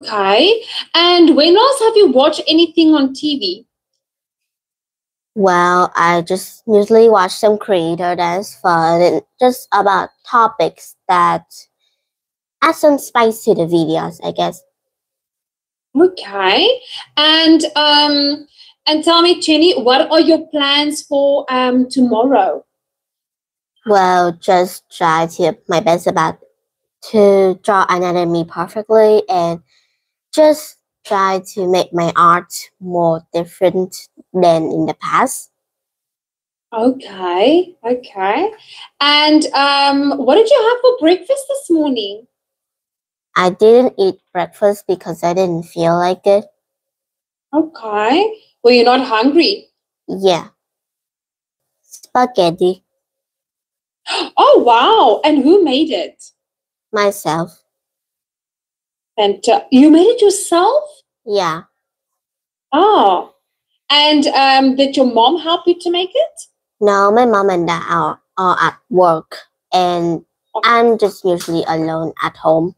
Okay. And when last have you watched anything on TV? Well, I just usually watch some creator that's fun and just about topics that add some spice to the videos, I guess. Okay. And tell me, Jenny, what are your plans for tomorrow? Well, just try to my best about to draw anatomy perfectly and just try to make my art more different than in the past. Okay. Okay. And what did you have for breakfast this morning? I didn't eat breakfast because I didn't feel like it. Okay. Were you not hungry? Yeah. Spaghetti. Oh, wow. And who made it? Myself. And you made it yourself? Yeah. Oh. And did your mom help you to make it? No, my mom and dad are at work and I'm just usually alone at home.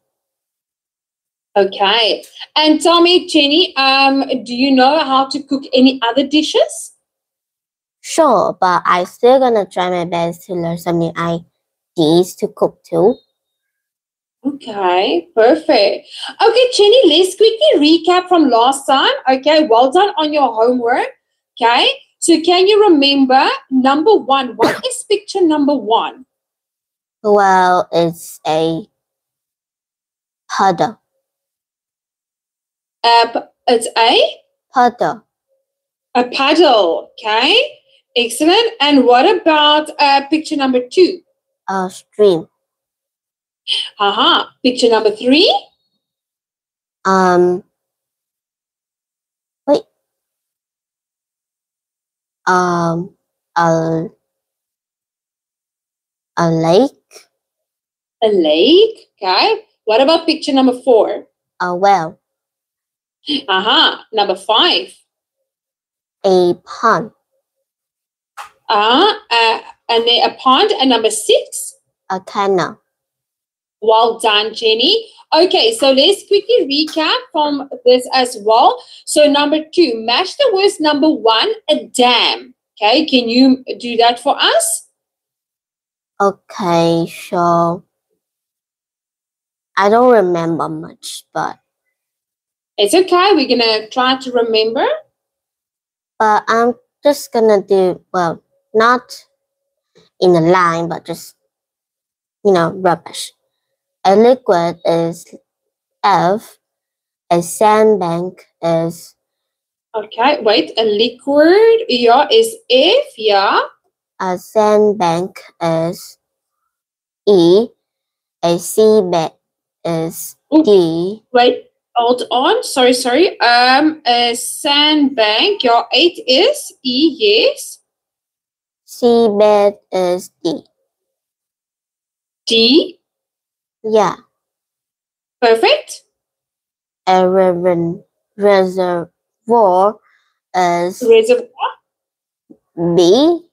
Okay. And tell me, Jenny, do you know how to cook any other dishes? Sure, but I still gonna try my best to learn some new ideas to cook too. Okay, perfect. Okay, Jenny, let's quickly recap from last time. Okay, well done on your homework. Okay, so can you remember number one? What is picture number one? Well, it's a puddle. It's Puddle. a paddle. Okay, excellent. And what about picture number two? A stream. Picture number three? Wait. A a lake. A lake. Okay. What about picture number four? A well. Number five. A pond. And then a pond. And number six? A canal. Well done, Jenny. Okay, so let's quickly recap from this as well. So number two, match the words number one, a dam. Okay, can you do that for us? Okay, so I don't remember much, but it's okay. We're gonna try to remember. But I'm just gonna do, well, not in a line, but just, rubbish. A liquid is F. A sandbank is... Okay, wait. A liquid, yeah, is F, yeah. A sandbank is E. A seabed is D. Wait, hold on. Sorry. A sandbank, your 8 is E, yes. Seabed is D. D? Yeah. Perfect. A reservoir is Reservoir? B.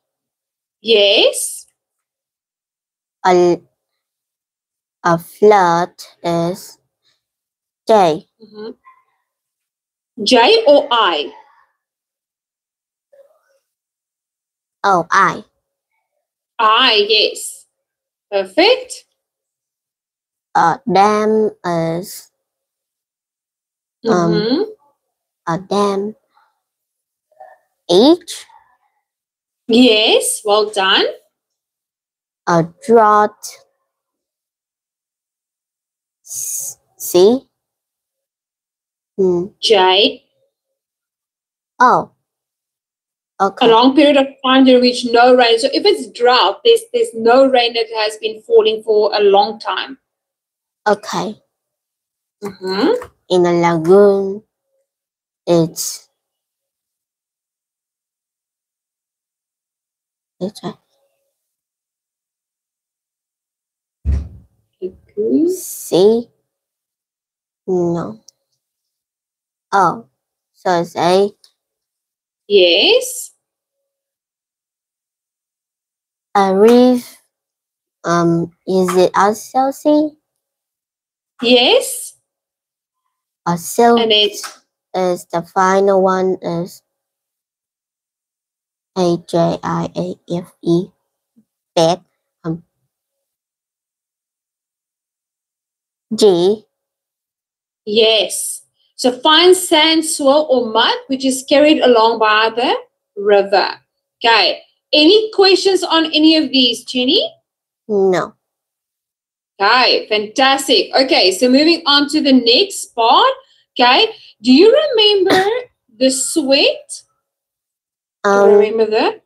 Yes. A flood is J. J or I? Oh, I. I, yes. Perfect. A dam is a dam H. Yes, well done. A drought C. J. Oh. Okay. A long period of time during which no rain. So if it's drought, there's no rain that has been falling for a long time. Okay. In a lagoon, it's C. No. Oh, so it's A. Yes. A reef. Is it also C? Yes. Silk And it's is the final one is AJIAFE. Bed. G. yes. So fine sand, soil, or mud, which is carried along by the river. Okay. Any questions on any of these, Jenny? No. Okay, fantastic. Okay, so moving on to the next part. Okay, do you remember the sweat? Do you remember that?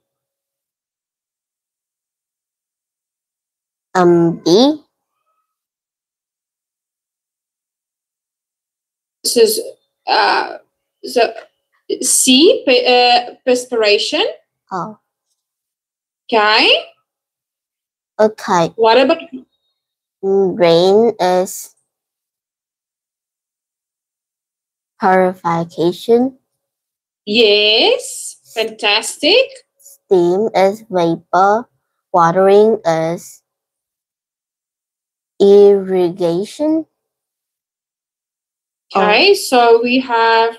B. This is so C, perspiration. Oh. Okay. Okay. What about rain is purification. yes, fantastic. Steam is vapor. Watering is irrigation. Okay, so we have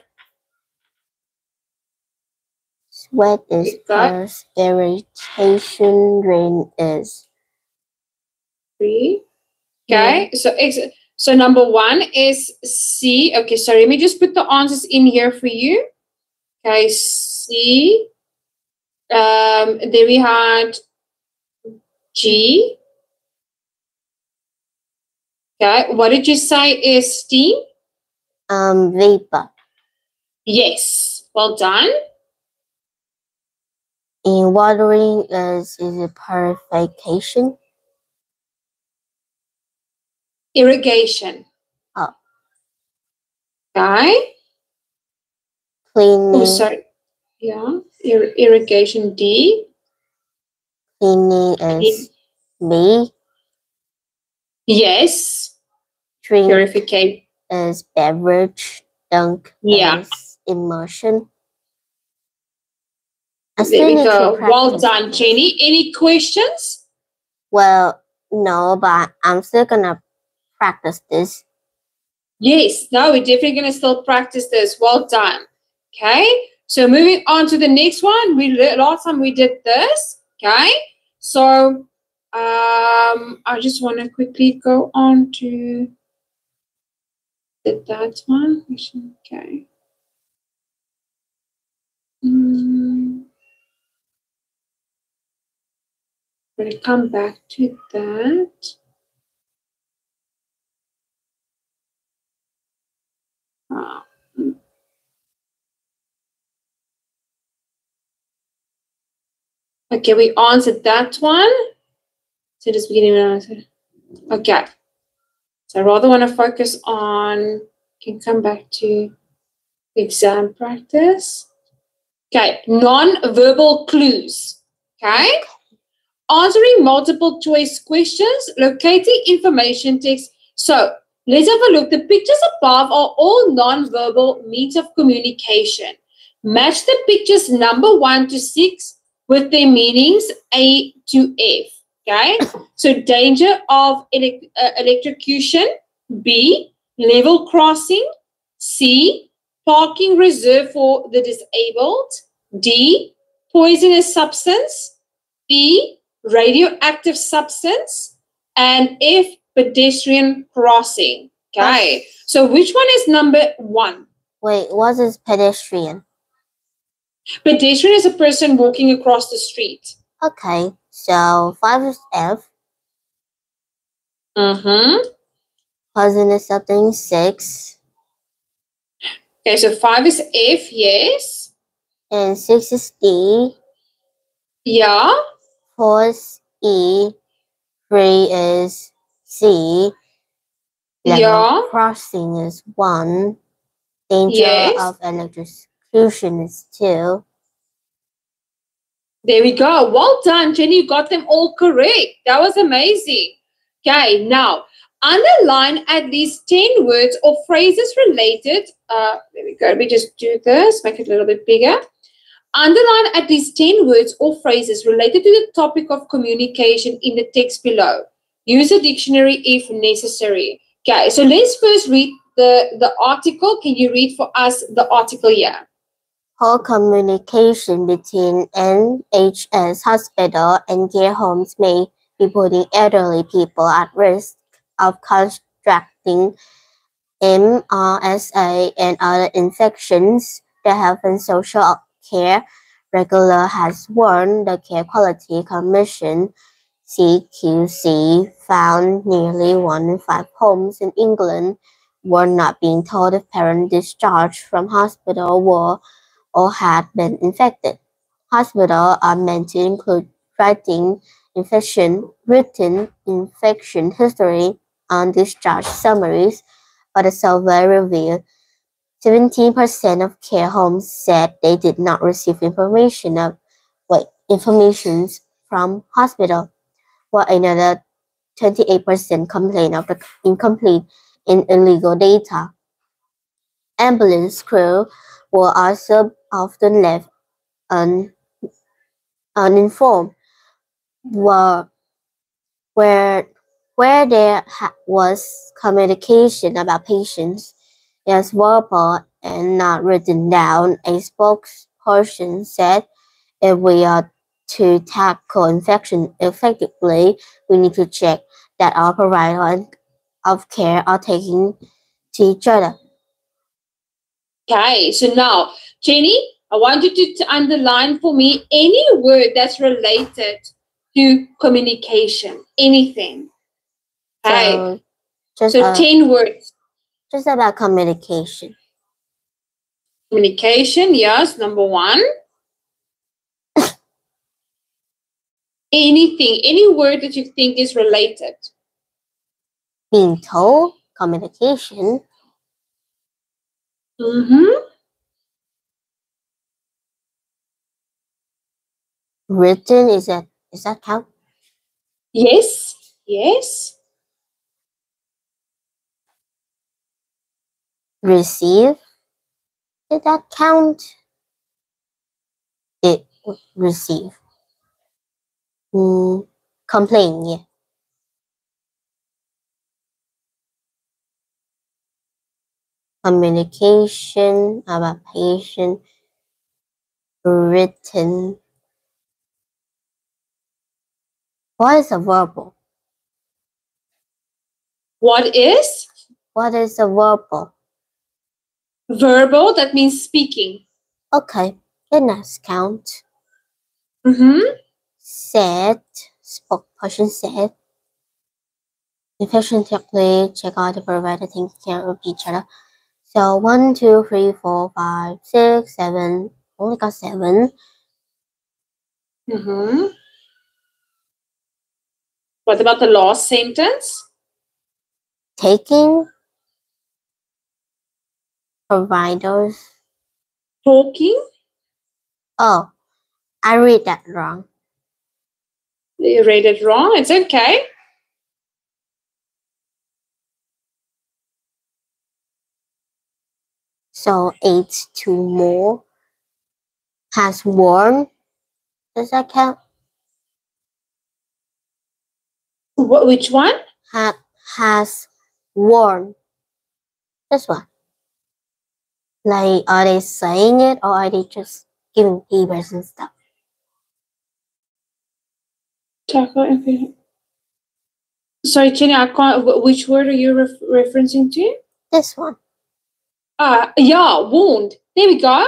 sweat is perspiration. Rain is three. Okay, so number one is C. Okay, so let me just put the answers in here for you. Okay, C. Then we had G. Okay, what did you say is steam? Vapor. Yes, well done. In watering is a purification. Irrigation. Oh. Okay. Cleaning. Oh, sorry. Yeah, irrigation D. Cleaning is B. Yes. Drink Purification is beverage. Dunk is immersion. There we go. Well done, Jenny. Any questions? Well, no, but I'm still gonna practice this. Yes, no, we're definitely gonna still practice this. Well done. Okay, so moving on to the next one. Last time we did this. Okay, so I just want to quickly go on to that one. Okay. I'm going to come back to that. Okay, we answered that one. So just beginning with answer. Okay. So I rather want to focus on, can come back to exam practice. Okay, non-verbal clues. Okay. Answering multiple choice questions, locating information text. So let's have a look. The pictures above are all non-verbal means of communication. Match the pictures number 1 to 6 with their meanings A to F. Okay, so danger of electrocution, B, level crossing, C, parking reserved for the disabled, D, poisonous substance, E, radioactive substance, and F, pedestrian crossing. Okay, so which one is number 1? Wait, what is pedestrian? Pedestrian is a person walking across the street. Okay, so 5 is F. Poisonous something 6. Okay, so 5 is F, yes. And 6 is D. Yeah. 4 is E. 3 is C. Level crossing is 1. Danger of electrocution is 2. There we go. Well done, Jenny. You got them all correct. That was amazing. Okay, now underline at least 10 words or phrases related. There we go. Let me just do this, make it a little bit bigger. Underline at least 10 words or phrases related to the topic of communication in the text below. Use a dictionary if necessary. Okay, so let's first read the article. Can you read for us the article here? Poor communication between NHS hospital and care homes may be putting elderly people at risk of contracting MRSA and other infections. The Health and Social Care Regulator has warned. The Care Quality Commission CQC found nearly 1 in 5 homes in England were not being told if parents discharged from hospital were or had been infected. Hospitals are meant to include written infection history on discharge summaries, but the survey revealed 17% of care homes said they did not receive information from hospital, while another 28% complained of the incomplete and illegal data. Ambulance crew were also often left uninformed, where there was communication about patients, yes, verbal and not written down. A spokesperson said, if we are to tackle infection effectively, we need to check that our providers of care are taking to each other. Okay, so now, Jenny, I want you to underline for me any word that's related to communication, anything. Okay, so 10 words. Just about communication. Communication, yes, number 1. Anything, any word that you think is related. Being told, communication. Written, is that count? Yes, yes. Receive, did that count? It receive. Complain, yeah. Communication about patient, written. What is a verbal? What is? What is a verbal? Verbal, that means speaking. Okay, goodness, count. Said, spokesperson said. Efficiently check out the provider taking care of each other. So 1, 2, 3, 4, 5, 6, 7. Only got 7. What about the last sentence? Taking providers. Talking. Oh, I read that wrong. You read it wrong. It's okay. So 8 2 more. Has worn. Does that count? Which one? Has worn. This one. Like, are they saying it or are they just giving papers and stuff? Sorry, Jenny, I can't. Which word are you referencing to? This one. Yeah, wound. There we go.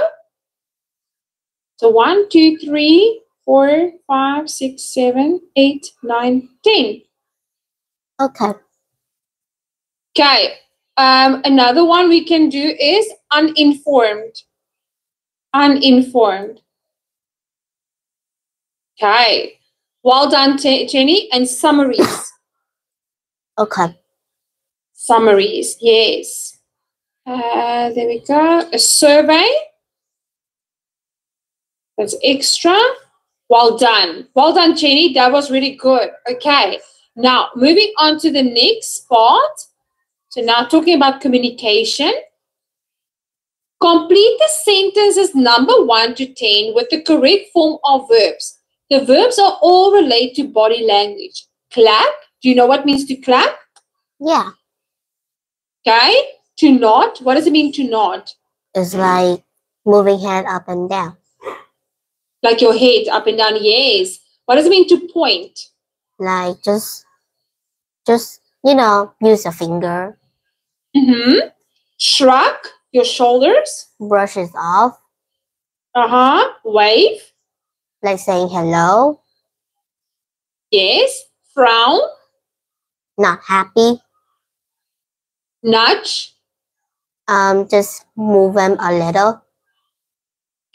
So 1, 2, 3, 4, 5, 6, 7, 8, 9, 10. Okay. Okay. Another one we can do is uninformed. Uninformed. Okay. Well done, Jenny. And summaries. Okay. Summaries, yes. There we go. A survey. That's extra. Well done. Well done, Jenny. That was really good. Okay. Now, moving on to the next part. So now talking about communication. Complete the sentences number 1 to 10 with the correct form of verbs. The verbs are all related to body language. Clap. Do you know what means to clap? Yeah. Okay. To nod? What does it mean to nod? It's like moving head up and down. Like your head up and down, yes. What does it mean to point? Like just use your finger. Mm-hmm. Shrug your shoulders. Brush it off. Wave. Like saying hello. Yes. Frown. Not happy. Nudge. Just move them a little.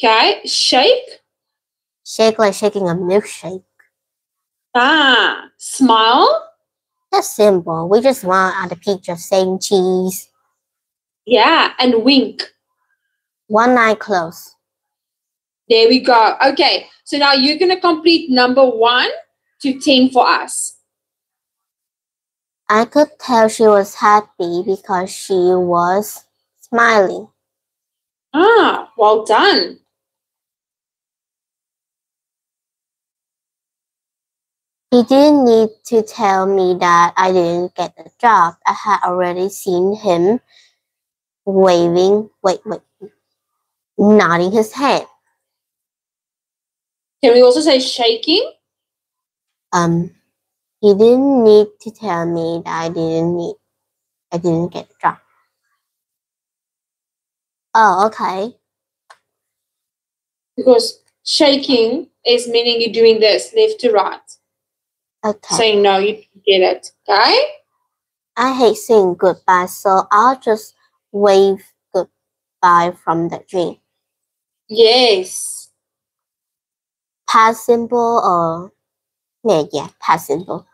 Okay. Shake. Shake like shaking a milkshake. Smile. That's simple. We just want on the picture saying cheese. Yeah, and wink. One eye closed. There we go. Okay, so now you're going to complete number 1 to 10 for us. I could tell she was happy because she was smiling. Well done. He didn't need to tell me that I didn't get the job. I had already seen him nodding his head. Can we also say shaking? He didn't need to tell me that I didn't get the job. Oh, okay. Because shaking is meaning you're doing this, left to right. Okay. Saying no, you get it. Okay? I hate saying goodbye, so I'll just wave goodbye from the dream. Yes. Past simple or past simple.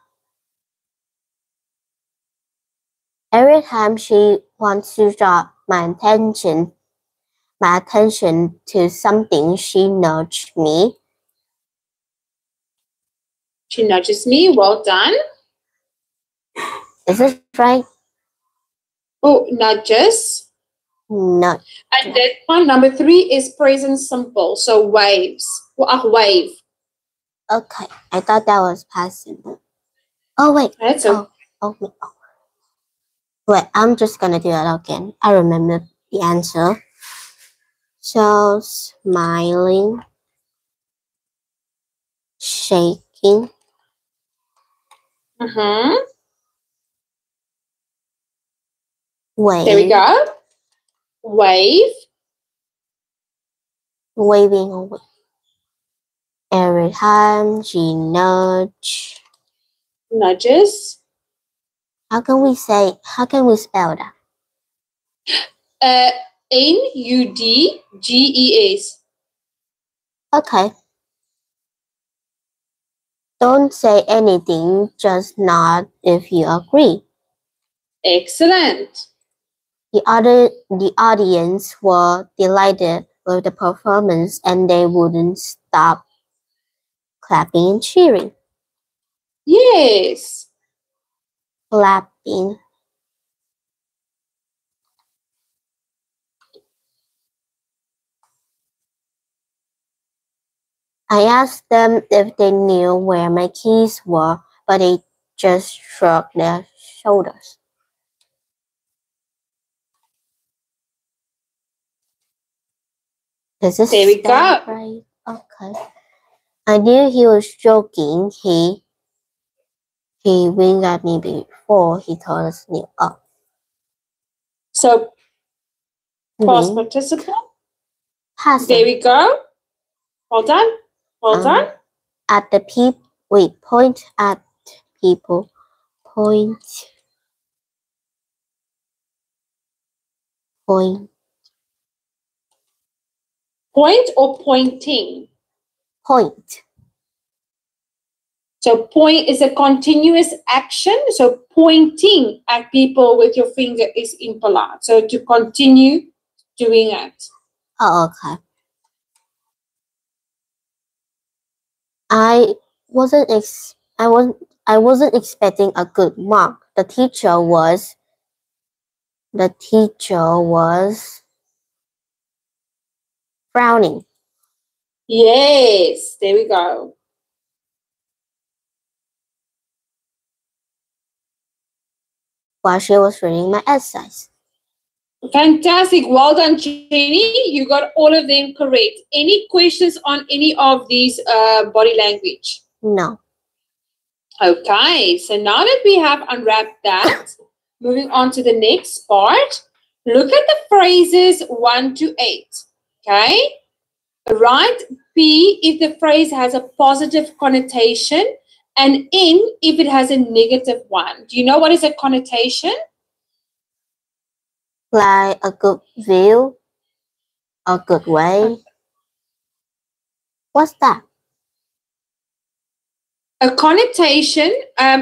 Every time she wants to draw my attention to something, she nudges me. She nudges me. Well done. Is this right? Oh, nudges. No. And that one, number 3, is present simple. So waves. Wave. Okay, I thought that was past simple. Oh wait. That's okay. Wait, I'm just gonna do it again. I remember the answer. So smiling, shaking. Wave. There we go. Wave. Waving away. Every time she nudges. How can we spell that? Nudges. Okay. Don't say anything, just nod if you agree. Excellent. The audience were delighted with the performance and they wouldn't stop clapping and cheering. Yes. Clapping. I asked them if they knew where my keys were, but they just shrugged their shoulders. Does this there we go. Right? Okay. I knew he was joking. He winked at me before he told us new up. So past participle. Passive. There we go. Well done. Well done. At the point at people. Point. Point or pointing? Point. So point is a continuous action. So pointing at people with your finger is impolite. So to continue doing it. Oh, okay. I wasn't expecting a good mark. The teacher was frowning. Yes, there we go. While she was reading my essays. Fantastic. Well done, Jenny. You got all of them correct. Any questions on any of these body language? No. Okay. So now that we have unwrapped that, moving on to the next part, look at the phrases 1 to 8. Okay. Write P if the phrase has a positive connotation and N if it has a negative one. Do you know what is a connotation? Like a good view, a good way. What's that? A connotation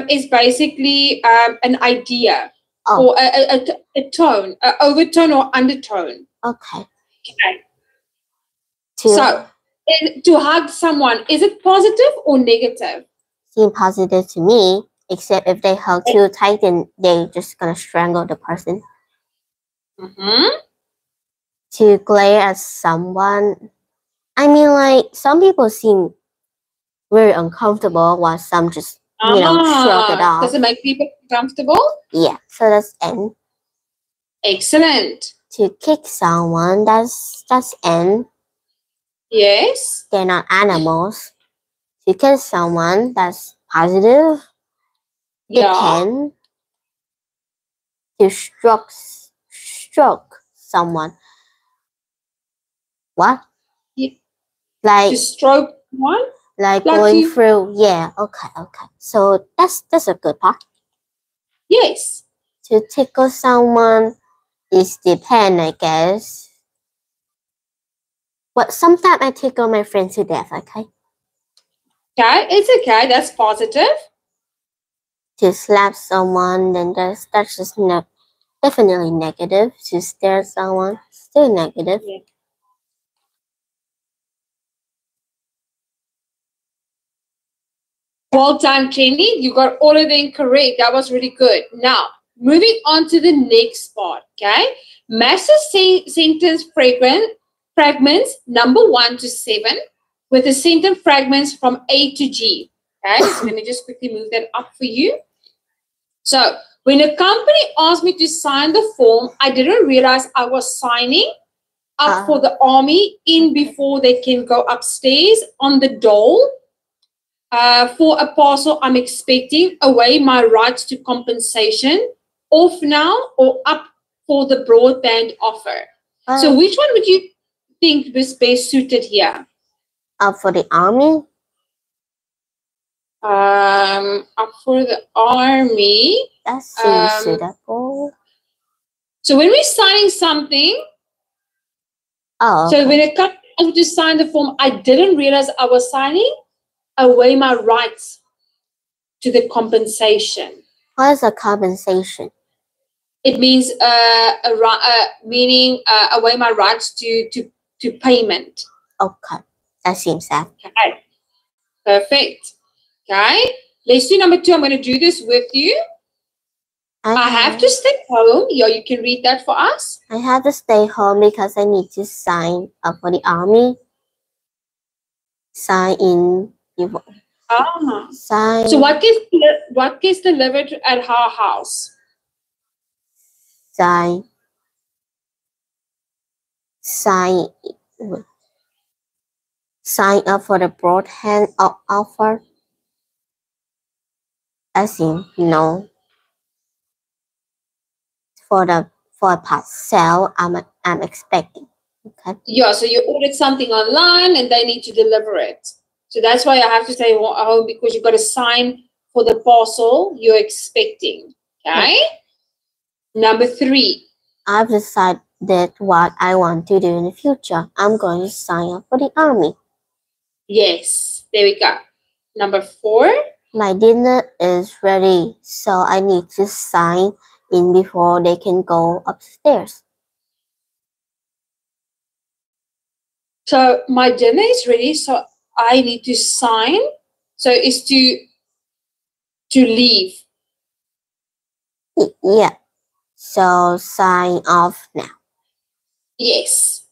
is basically an idea or a tone, an overtone or undertone. Okay. Okay. So, to hug someone, is it positive or negative? Seem positive to me, except if they hug too tight, then they're just gonna strangle the person. To glare at someone, I mean, like, some people seem very uncomfortable while some just, shrug it off. Does it make people comfortable? Yeah, so that's N. Excellent. To kick someone, that's N. Yes. They're not animals. To kiss someone, that's positive. Depend. To stroke someone. What? Yeah. Like to stroke one? Like going through. Yeah, okay. So that's a good part. Yes. To tickle someone is depend, I guess. But sometimes I tickle my friend to death, okay? Okay, it's okay. That's positive. To slap someone, then that's just definitely negative. To stare at someone, still negative. Yeah. Well done, Jenny. You got all of them correct. That was really good. Now, moving on to the next part, okay? Match the sentence fragments number 1 to 7 with the sentence fragments from A to G. Okay, so let me just quickly move that up for you. So, when a company asked me to sign the form, I didn't realize I was signing up for the army in before they can go upstairs on the dole. For a parcel I'm expecting, away my rights to compensation, off now or up for the broadband offer. So which one would you think was best suited here? Up for the army? Up for the army. That seems suitable. So when we're signing something, so when a company asked me to sign the form, I didn't realize I was signing away my rights to the compensation. What is a compensation? It means meaning away my rights to payment. Okay, that seems that. Okay, perfect. Okay, let's do number 2. I'm going to do this with you. I have to stay home. Yeah, you can read that for us. I have to stay home because I need to sign up for the army. Sign in. Sign. So what gets delivered at our house? Sign up for the broadband offer. As in, no. For a parcel I'm expecting. Okay. Yeah, so you ordered something online and they need to deliver it. So that's why I have to stay home because you've got to sign for the parcel you're expecting. Okay. Number 3. I've decided what I want to do in the future. I'm going to sign up for the army. Yes, there we go. Number 4. My dinner is ready, so I need to sign in before they can go upstairs. So my dinner is ready, so I need to sign. So it's to leave. Yeah. So sign off now. Yes.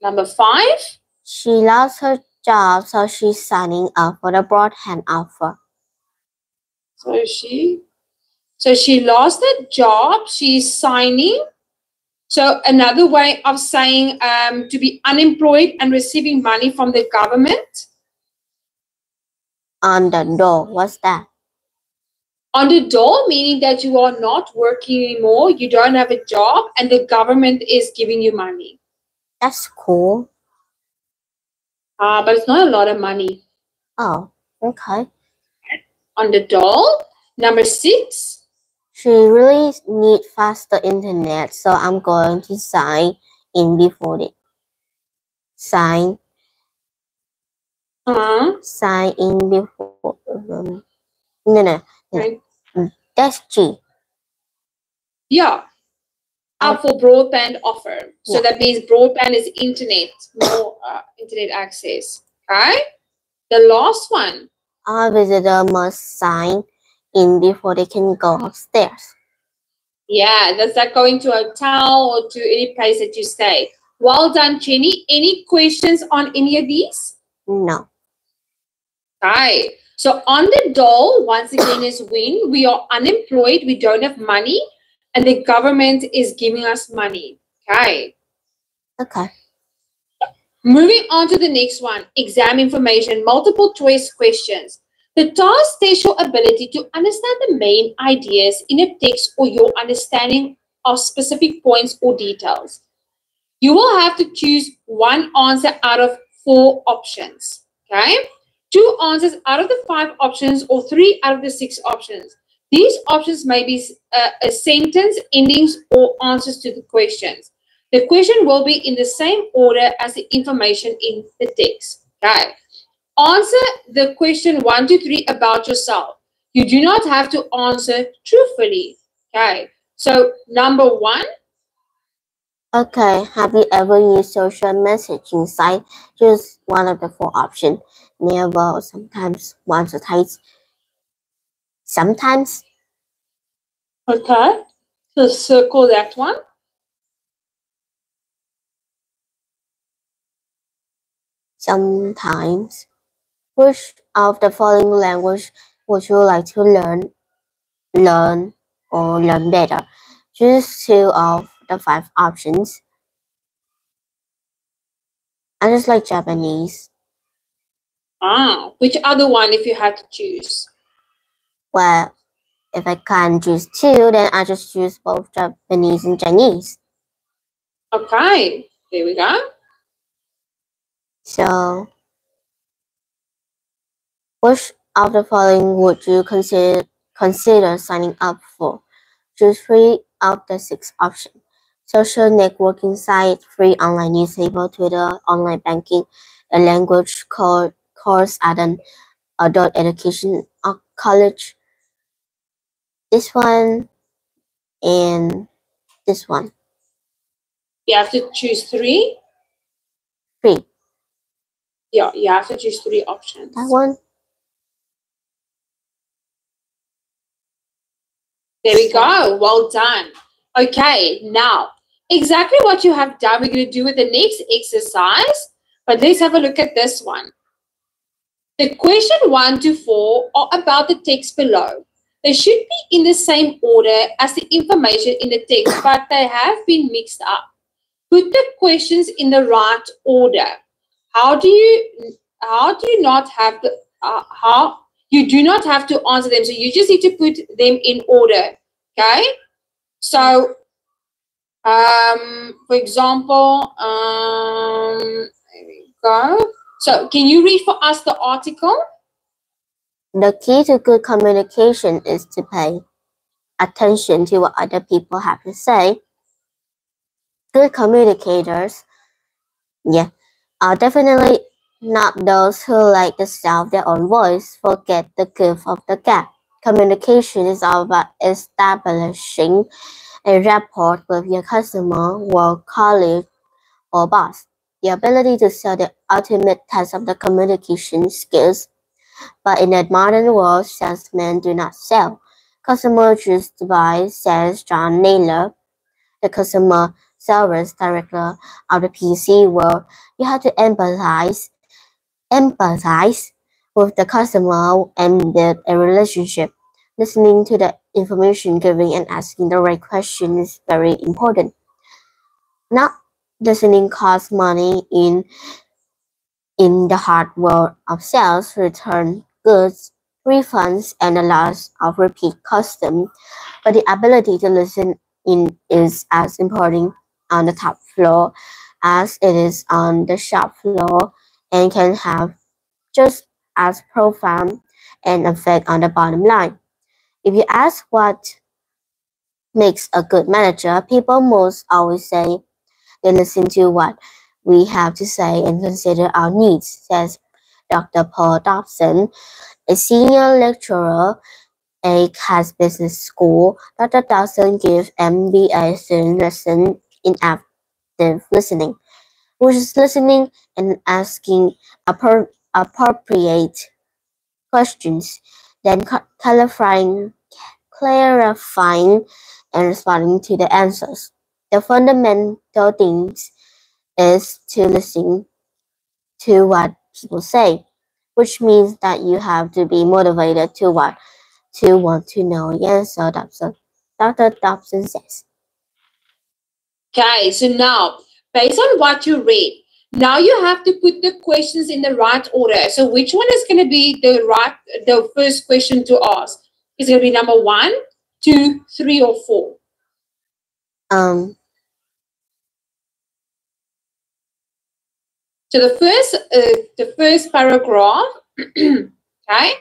Number 5. She lost her job, so she's signing up for the broadband offer. So she lost her job. She's signing So another way of saying to be unemployed and receiving money from the government. On the door, what's that? On the door, meaning that you are not working anymore, you don't have a job, and the government is giving you money. That's cool. But it's not a lot of money. Oh, okay. On the door. Number 6. She really need faster internet, so I'm going to sign in before it. Sign in before. No. Right. That's G. Yeah. Up for broadband offer. So that means broadband is internet, more internet access. Okay. The last one. Our visitor must sign in before they can go upstairs. Yeah, that's like going to a hotel or to any place that you stay. Well done, Jenny. Any questions on any of these? No. Okay. So on the door, once again, is when we are unemployed, we don't have money, and the government is giving us money. Okay. Okay. Moving on to the next one, exam information, multiple choice questions. The task tests your ability to understand the main ideas in a text or your understanding of specific points or details. You will have to choose one answer out of 4 options. Okay? 2 answers out of the 5 options or 3 out of the 6 options. These options may be a sentence, endings, or answers to the questions. The question will be in the same order as the information in the text. Okay. Answer the question 1 to 3 about yourself. You do not have to answer truthfully. Okay. So number 1. Okay. Have you ever used social messaging site? Just one of the 4 options. Never, sometimes, once or twice. Sometimes. Okay. So circle that one. Sometimes. Which of the following language would you like to learn better? Choose 2 of the 5 options. I just like Japanese. Which other one if you had to choose? Well, if I can't choose 2, then I just choose both Japanese and Chinese. Okay, there we go. So, which of the following would you consider signing up for? Choose 3 of the 6 options. Social networking site, free online newspaper, Twitter, online banking, a language course at an adult education or college. This one and this one. You have to choose 3? 3. Yeah, you have to choose 3 options. That one. There we go. Well done. Okay, now, exactly what you have done, we're going to do with the next exercise. But let's have a look at this one. The question 1 to 4 are about the text below. They should be in the same order as the information in the text, but they have been mixed up. Put the questions in the right order. How do you not have the how you do not have to answer them, so you just need to put them in order. Okay, so for example, there we go. So can you read for us the article? The key to good communication is to pay attention to what other people have to say. Good communicators, are definitely not those who like the sound of their own voice, forget the gift of the gap. Communication is all about establishing a rapport with your customer, work colleague, or boss. The ability to sell the ultimate test of the communication skills. But in the modern world, salesmen do not sell. Customers choose to buy, says John Naylor, the customer service director of the PC world. You have to empathize with the customer and build a relationship. Listening to the information given and asking the right question is very important. Not listening costs money in the hard world of sales, return goods, refunds, and a loss of repeat custom. But the ability to listen in is as important on the top floor as it is on the shop floor and can have just as profound an effect on the bottom line. If you ask what makes a good manager, people most always say they listen to what we have to say and consider our needs, says Dr. Paul Dobson, a senior lecturer at Cass Business School. Dr. Dobson gives MBA students lessons in active listening, which is listening and asking appropriate questions, then clarifying and responding to the answers. The fundamental things is to listen to what people say, which means that you have to be motivated to want to know the answer, Dr. Dobson says. Okay, so now, based on what you read, now you have to put the questions in the right order. So which one is going to be the first question to ask? Is it going to be number 1, 2, 3, or 4? So the first paragraph, okay.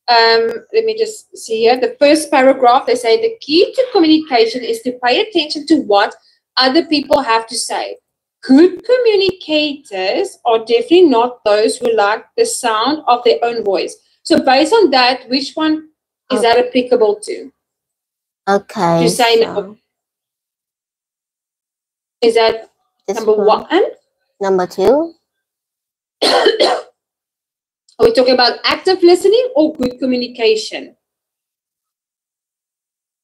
Let me just see here. The first paragraph, they say the key to communication is to pay attention to what other people have to say. Good communicators are definitely not those who like the sound of their own voice. So based on that, which one is that applicable to? Okay. To say no. Is that number 1? Number 2? Are we talking about active listening or good communication?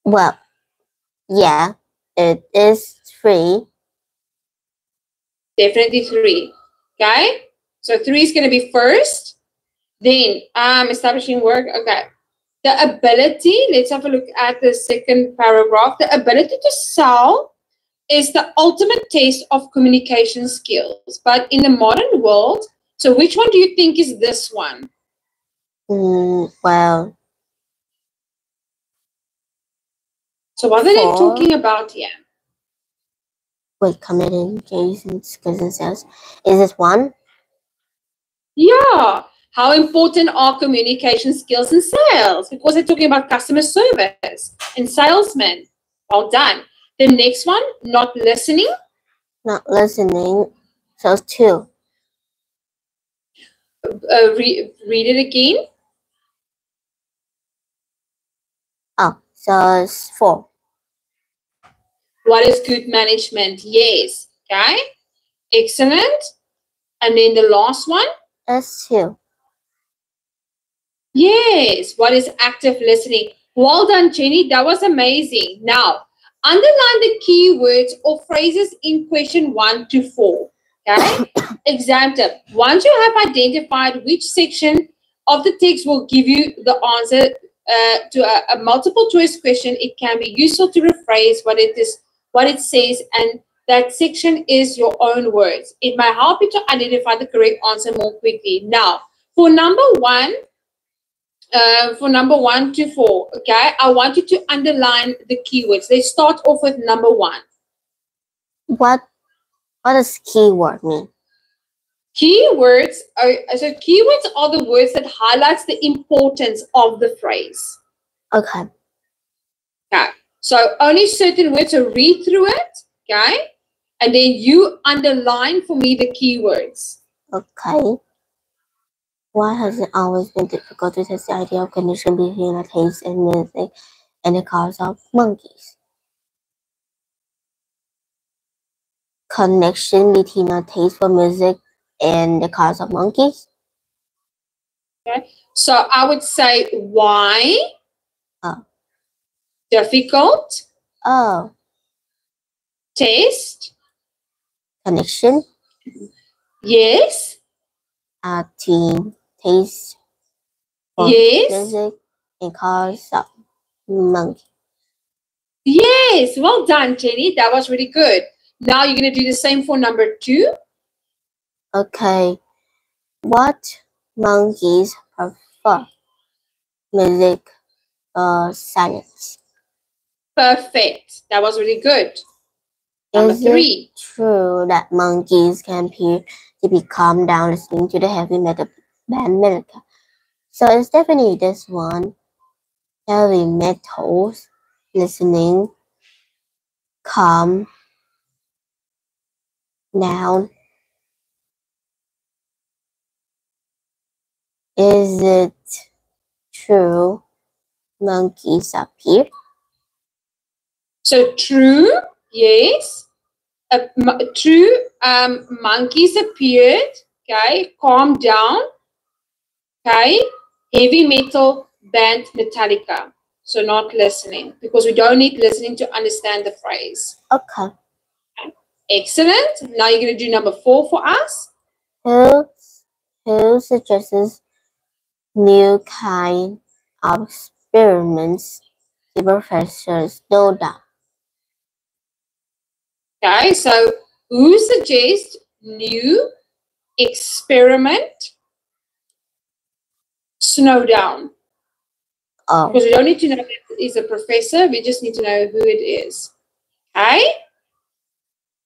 Well, yeah, it is 3. Definitely 3. Okay? So 3 is going to be first. Then establishing work. Okay. The ability, let's have a look at the second paragraph. The ability to sell is the ultimate test of communication skills. But in the modern world, so which one do you think is this one? Well. So what are they talking about here? Wait, communications skills and sales. Is this 1? Yeah. How important are communication skills in sales? Because they're talking about customer service and salesmen. Well done. The next one, not listening. Not listening. So 2. Read it again. Oh, so it's 4. What is good management? Yes. Okay. Excellent. And then the last one? That's 2. Yes. What is active listening? Well done, Jenny. That was amazing. Now, underline the keywords or phrases in question 1 to 4. Okay. Example. Once you have identified which section of the text will give you the answer to a multiple choice question, it can be useful to rephrase what it says, and that section is your own words. It might help you to identify the correct answer more quickly. Now, for number 1 to 4, okay, I want you to underline the keywords. Let's start off with number 1. What does keyword mean? Keywords are the words that highlights the importance of the phrase. Okay. Okay. So only certain words, so read through it, okay? And then you underline for me the keywords. Okay. Why has it always been difficult to test the idea of connection between a taste in music and the cause of monkeys? Connection between a taste for music and the cause of monkeys? Okay. So I would say why? Oh. Difficult. Oh. Taste. Connection. Yes. Between taste for yes. music and cause of monkey. Yes. Well done, Jenny. That was really good. Now you're going to do the same for number 2. Okay. What monkeys prefer? Music or silence? Perfect. That was really good. Number Is 3. it true that monkeys can appear to be calmed down listening to the heavy metal band Metallica? So it's definitely this one. Heavy metals, listening, calm down. Is it true monkeys appear? So true, yes. True, monkeys appeared, okay, calm down, okay, heavy metal band Metallica. So not listening, because we don't need listening to understand the phrase. Okay. Excellent. Now you're going to do number 4 for us. Who suggests new kind of experiments to professors slow down? Okay, so who suggests new experiment? Slow down. Oh, Because we don't need to know if it is a professor, we just need to know who it is. Okay?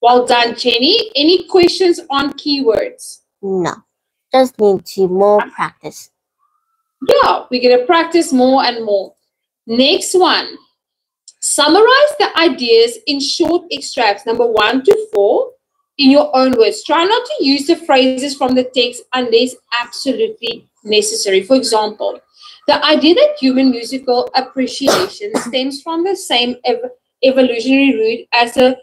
Well done, Jenny. Any questions on keywords? no. Just need to more practice. Yeah, we're going to practice more and more. Next one. Summarize the ideas in short extracts, number 1 to 4, in your own words. Try not to use the phrases from the text unless absolutely necessary. For example, the idea that human musical appreciation stems from the same evolutionary root as a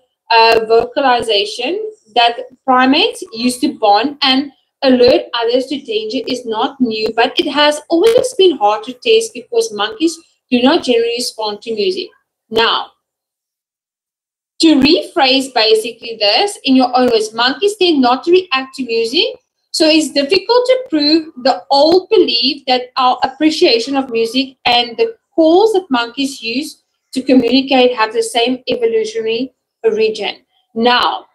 vocalization that primates used to bond and alert others to danger is not new, but it has always been hard to test because monkeys do not generally respond to music. Now, to rephrase basically this in your own words, monkeys tend not to react to music, so it's difficult to prove the old belief that our appreciation of music and the calls that monkeys use to communicate have the same evolutionary origin. Now,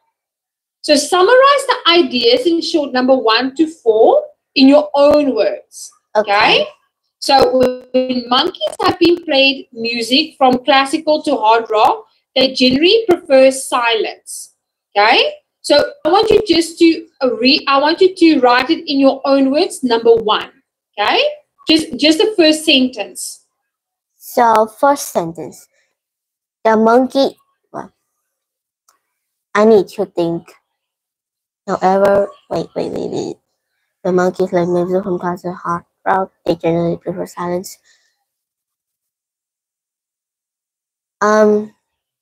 so summarize the ideas in short, number 1 to 4, in your own words. Okay? So when monkeys have been played music from classical to hard rock, they generally prefer silence. Okay? So I want you just to write it in your own words, number 1. Okay? Just the first sentence. So first sentence. The monkey, well, I need to think. However, wait. The monkeys like music from classical hard rock. They generally prefer silence. Do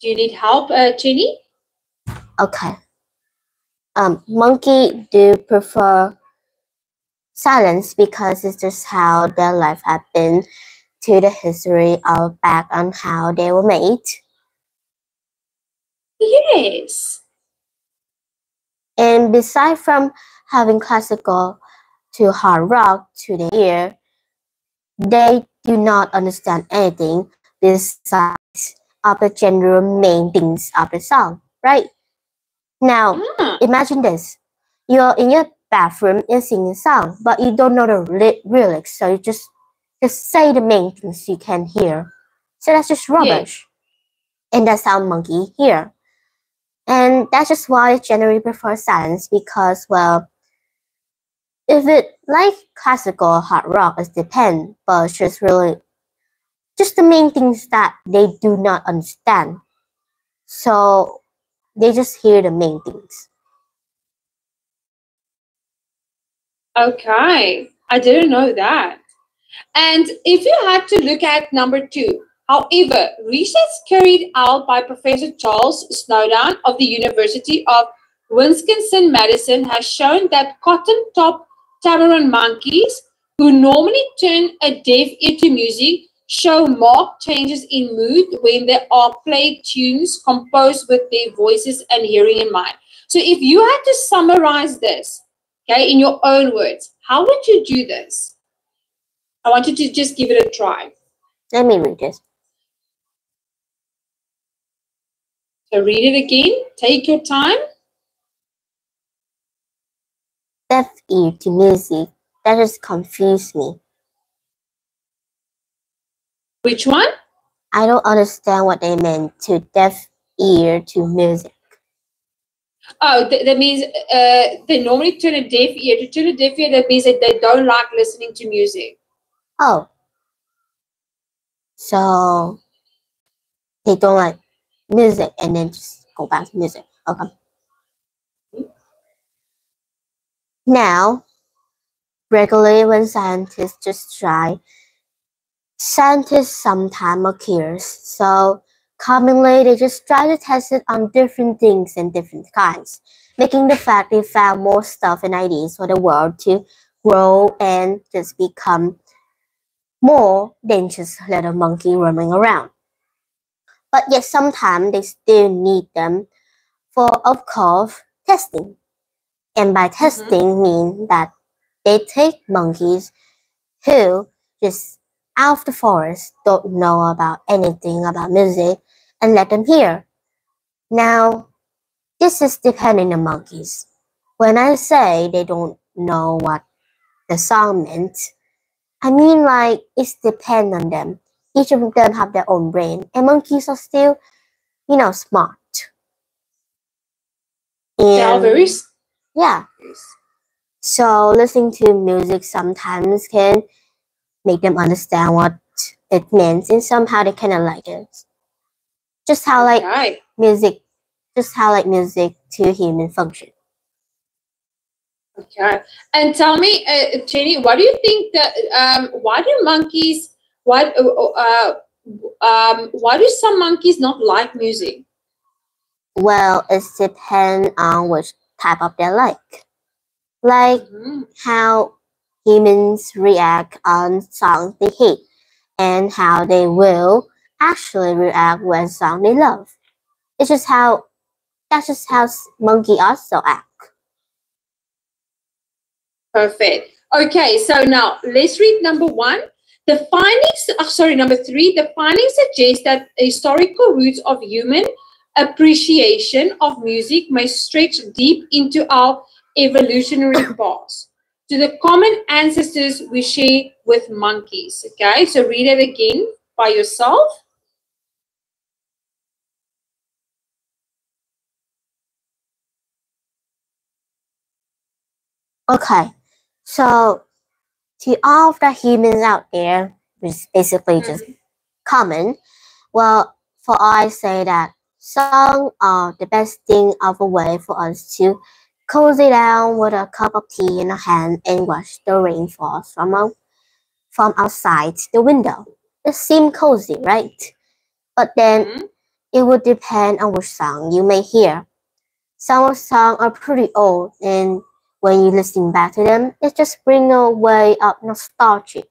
you need help, Jenny? Okay. Monkey do prefer silence because it's just how their life had been to the history of back on how they were made. Yes. And beside from having classical to hard rock to the ear, they do not understand anything besides of the general main things of the song, right? Now, imagine this. You're in your bathroom and singing a song, but you don't know the lyrics, so you just say the main things you can hear. So that's just rubbish. Yeah. And that's how monkey hear. And that's just why I generally prefer silence because, well, if it like classical or hard rock, it depends, but it's just really just the main things that they do not understand. So they just hear the main things. Okay, I didn't know that. And if you had to look at number 2, however, research carried out by Professor Charles Snowdown of the University of Wisconsin-Madison has shown that cotton-top tamarin monkeys, who normally turn a deaf ear to music, show marked changes in mood when they are played tunes composed with their voices and hearing in mind. So if you had to summarize this, okay, in your own words, how would you do this? I want you to just give it a try. Let me read this. So read it again. Take your time. Deaf ear to music. That just confused me. Which one? I don't understand what they meant to deaf ear to music. Oh, that means they normally turn a deaf ear. To turn a deaf ear, that means that they don't like listening to music. Oh. So they don't like music and then just go back to music. Okay. Now, regularly when scientists just try, scientists sometimes are curious. So commonly they just try to test it on different things and different kinds, making the fact they found more stuff and ideas for the world to grow and just become more than just a little monkey roaming around. But yet sometimes they still need them for, of course, testing. And by testing mean that they take monkeys who just out of the forest don't know about anything about music and let them hear. Now, this is depending on monkeys. When I say they don't know what the song meant, I mean like it's depend on them. Each of them have their own brain, and monkeys are still, smart. They are very. Yeah. So listening to music sometimes can make them understand what it means, and somehow they kind of like it. Just how music to human function. Okay. And tell me, Jenny, what do you think that why do monkeys why do some monkeys not like music? Well, it depends on which type of they like. Like how humans react on songs they hate and how they will actually react when song they love. That's just how monkeys also act. Perfect. Okay, so now let's read number 1. Number 3. The findings suggest that historical roots of human appreciation of music may stretch deep into our evolutionary past to the common ancestors we share with monkeys. Okay, so read it again by yourself. Okay, so to all of the humans out there, which is basically just common, well, for I say that songs are the best thing of a way for us to cozy down with a cup of tea in our hand and watch the rain fall from outside the window. It seems cozy, right? But then it would depend on which song you may hear. Some songs are pretty old, and when you listen back to them, it just brings a way of nostalgic,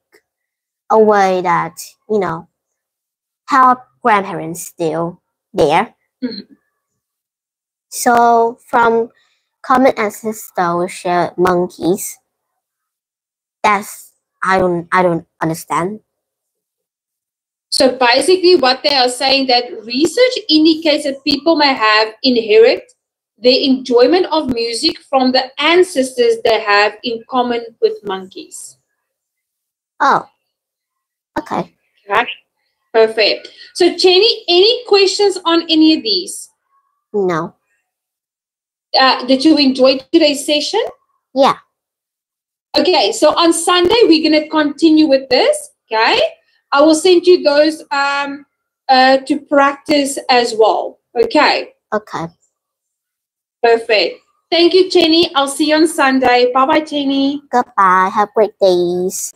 a way that, how our grandparents still there. So from common ancestor we share monkeys. That's I don't understand. So basically what they are saying that research indicates that people may have inherit the enjoyment of music from the ancestors they have in common with monkeys. Oh, okay. Right. Perfect. So Jenny, any questions on any of these? No. Did you enjoy today's session? Yeah. Okay, so on Sunday we're going to continue with this. Okay, I will send you those to practice as well. Okay. Okay. Perfect. Thank you, Jenny. I'll see you on Sunday. Bye-bye, Jenny. Goodbye. Have great days.